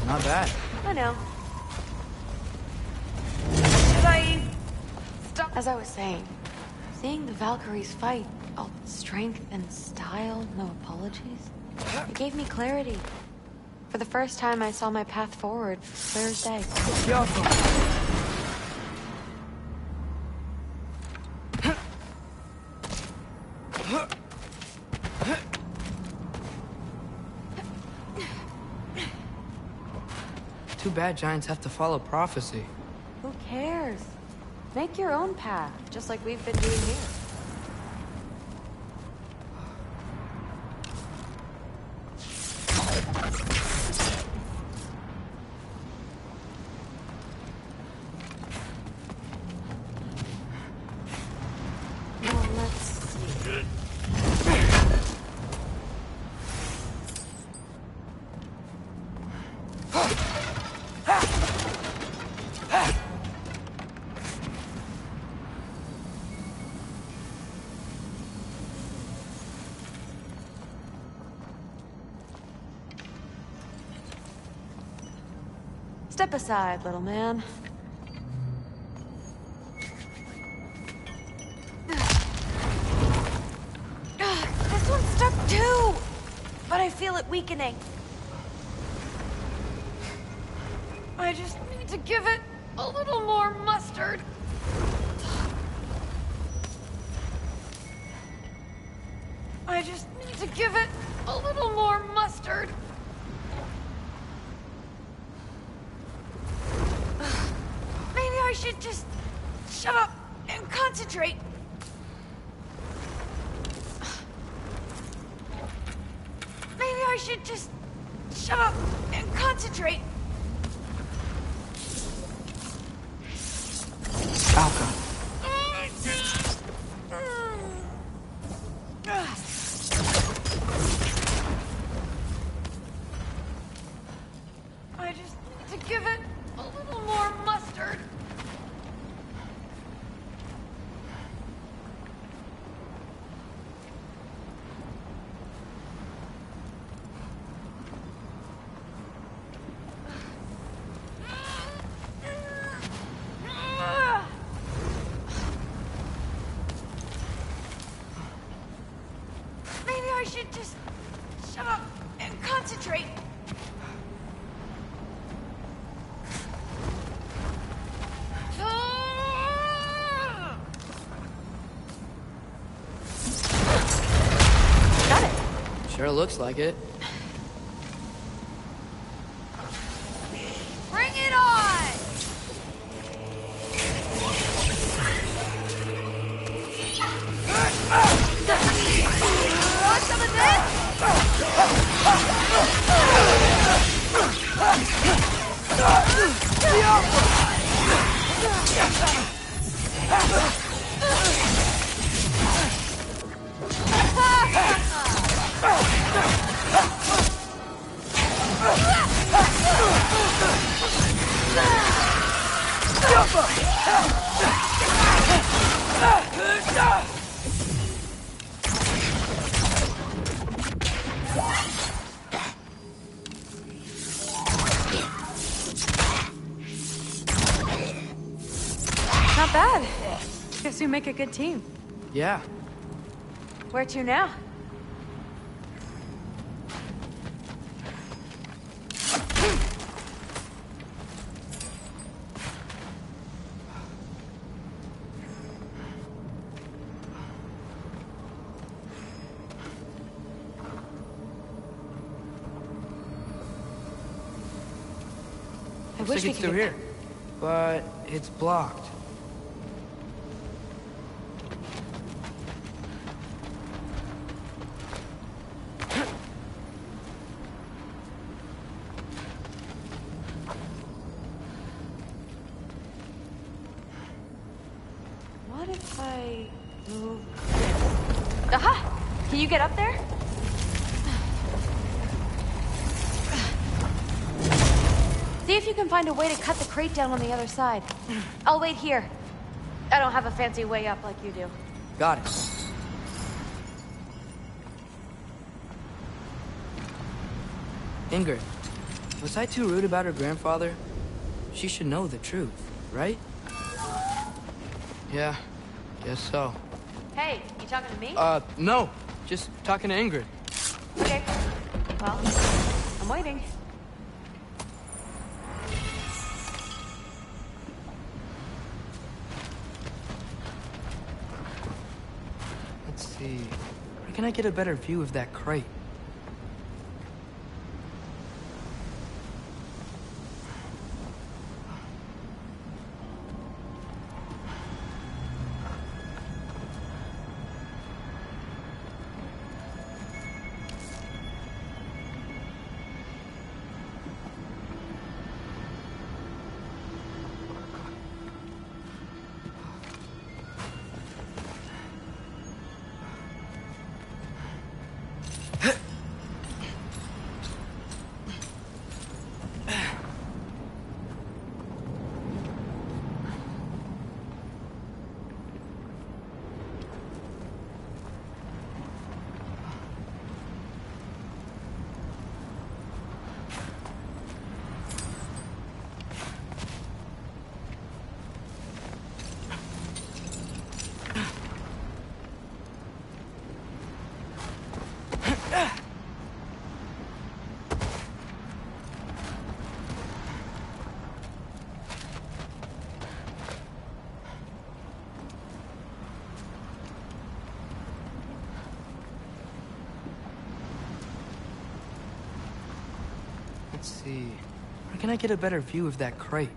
Not bad. I know. Should I stop? As I was saying, seeing the Valkyries fight, all strength and style, no apologies, it gave me clarity. For the first time, I saw my path forward, clear as day. Too bad giants have to follow prophecy. Who cares? Make your own path, just like we've been doing here. Well, let's see. Step aside, little man. This one's stuck too! But I feel it weakening. I just need to give it a little more mustard. I just need to give it a little more mustard. Maybe I should just shut up and concentrate. Maybe I should just shut up and concentrate. Alka. I just need to give it a little more mustard. Maybe I should just shut up and concentrate. Got it. Sure looks like it. Bring it on! Want some of Not bad. Guess we make a good team. Yeah. Where to now? Looks like it's through here, but it's blocked. Move. Aha! Can you get up there? See if you can find a way to cut the crate down on the other side. I'll wait here. I don't have a fancy way up like you do. Got it. Ingrid, was I too rude about her grandfather? She should know the truth, right? Yeah, guess so. Hey, you talking to me? No. Just talking to Ingrid. Okay. Well, I'm waiting. Let's see. Where can I get a better view of that crate? Let's see. Where can I get a better view of that crate?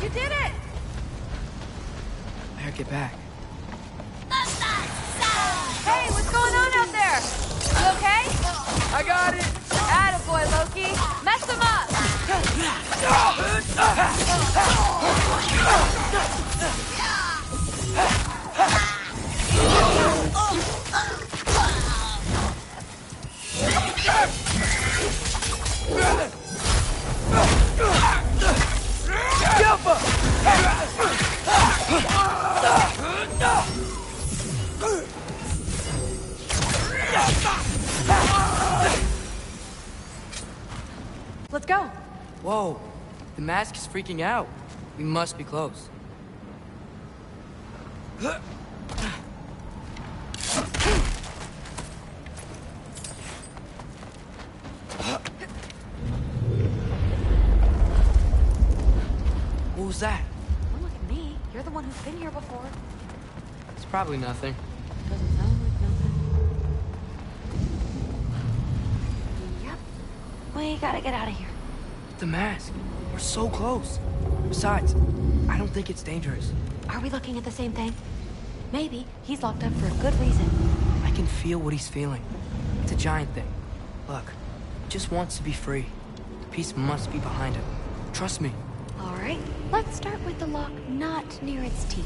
You did it! I gotta get back. Hey, what's going on out there? You okay? I got it! Attaboy, Loki! Mess him up! Let's go. Whoa, the mask is freaking out. We must be close. What was that? Don't look at me. You're the one who's been here before. It's probably nothing. Doesn't sound like nothing. Yep. We gotta get out of here. The mask. We're so close. Besides, I don't think it's dangerous. Are we looking at the same thing? Maybe he's locked up for a good reason. I can feel what he's feeling. It's a giant thing. Look, he just wants to be free. The peace must be behind him. Trust me. All right, let's start with the lock not near its teeth.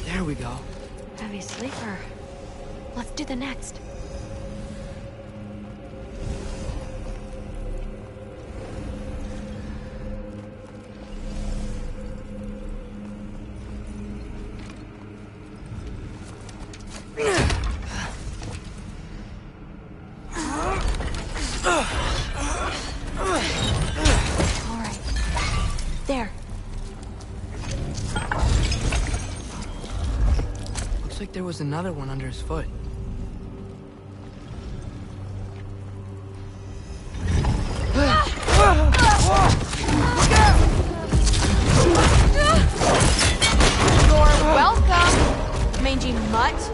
There we go. Heavy sleeper. Let's do the next. All right. There. Looks like there was another one under his foot. You're welcome, mangy mutt.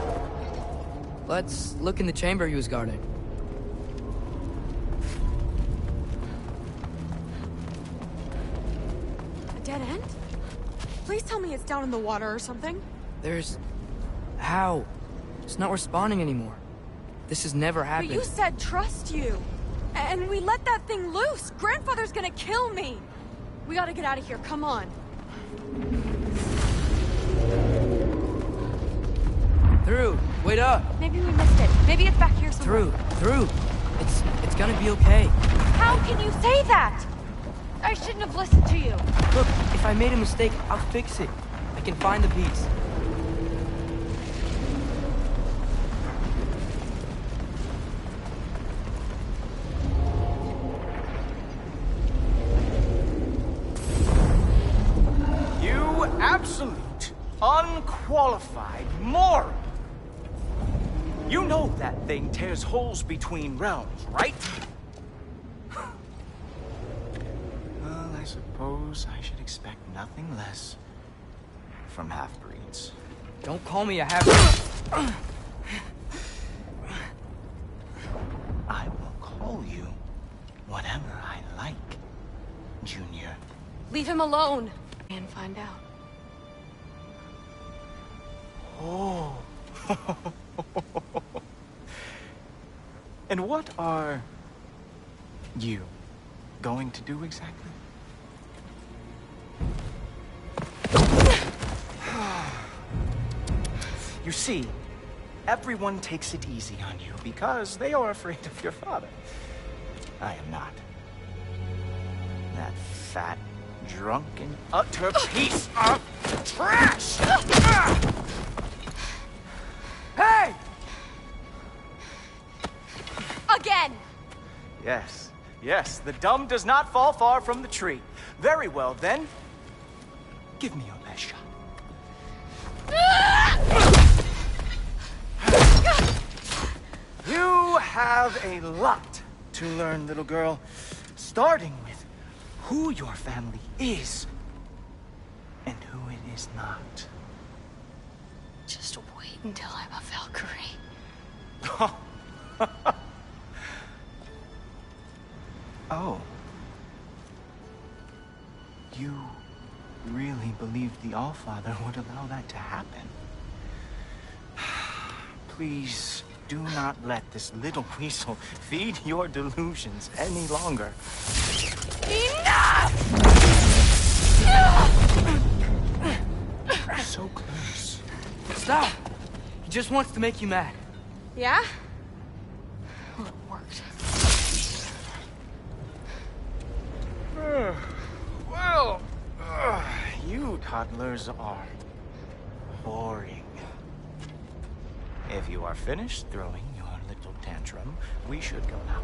Let's look in the chamber he was guarding. A dead end? Please tell me it's down in the water or something. There's... How? It's not responding anymore. This has never happened. But you said trust you. And we let that thing loose. Grandfather's gonna kill me. We gotta get out of here, come on. Through! Wait up! Maybe we missed it. Maybe it's back here somewhere. Through! It's gonna be okay. How can you say that? I shouldn't have listened to you. Look, if I made a mistake, I'll fix it. I can find the piece. You absolute, unqualified moron! You know that thing tears holes between realms, right? Well, I suppose I should expect nothing less from half-breeds. Don't call me a half-breed. I will call you whatever I like, Junior. Leave him alone. And find out. Oh. And what are you going to do exactly? You see, everyone takes it easy on you because they are afraid of your father. I am not. That fat, drunken, utter piece of trash! Hey! Again! Yes, yes, the dumb does not fall far from the tree. Very well, then. Give me your best shot. You have a lot to learn, little girl. Starting with who your family is and who it is not. Just wait until I'm a Valkyrie. Oh. You really believed the Allfather would allow that to happen? Please do not let this little weasel feed your delusions any longer. Enough! So close. Stop! He just wants to make you mad. Yeah? Well, it worked. Well, you toddlers are boring. If you are finished throwing your little tantrum, we should go now.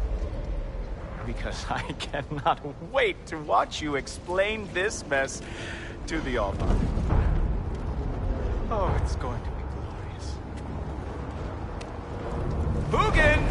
Because I cannot wait to watch you explain this mess to the Allfather. Oh, it's going to be glorious. Hugin!